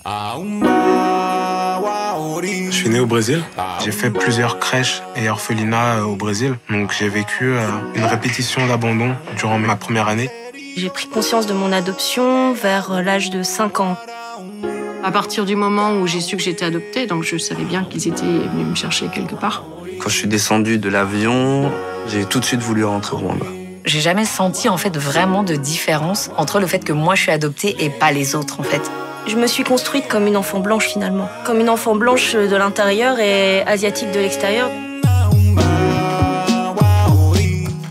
Je suis né au Brésil. J'ai fait plusieurs crèches et orphelinats au Brésil. Donc j'ai vécu une répétition d'abandon durant ma première année. J'ai pris conscience de mon adoption vers l'âge de 5 ans. À partir du moment où j'ai su que j'étais adoptée, donc je savais bien qu'ils étaient venus me chercher quelque part. Quand je suis descendu de l'avion, j'ai tout de suite voulu rentrer au Rwanda. J'ai jamais senti en fait vraiment de différence entre le fait que moi je suis adoptée et pas les autres en fait. Je me suis construite comme une enfant blanche finalement. Comme une enfant blanche de l'intérieur et asiatique de l'extérieur.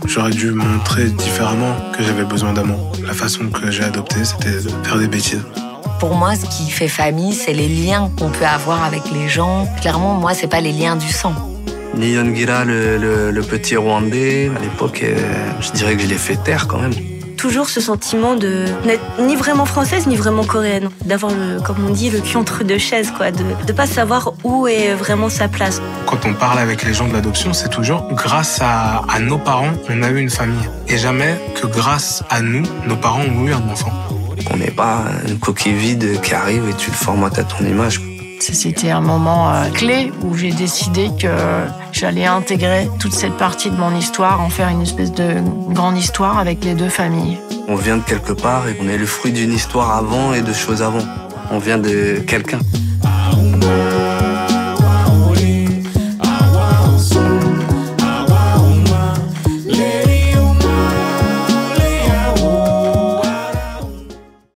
J'aurais dû montrer différemment que j'avais besoin d'amour. La façon que j'ai adopté, c'était de faire des bêtises. Pour moi, ce qui fait famille, c'est les liens qu'on peut avoir avec les gens. Clairement, moi, c'est pas les liens du sang. Niyongira, le petit Rwandais, à l'époque, je dirais que je l'ai fait taire quand même. Toujours ce sentiment de n'être ni vraiment française ni vraiment coréenne. D'avoir, comme on dit, le cul entre deux chaises, quoi. De pas savoir où est vraiment sa place. Quand on parle avec les gens de l'adoption, c'est toujours grâce à nos parents, on a eu une famille. Et jamais que grâce à nous, nos parents ont eu un enfant. On n'est pas une coquille vide qui arrive et tu le formates à ton image. C'était un moment clé où j'ai décidé que j'allais intégrer toute cette partie de mon histoire, en faire une espèce de grande histoire avec les deux familles. On vient de quelque part et on est le fruit d'une histoire avant et de choses avant. On vient de quelqu'un.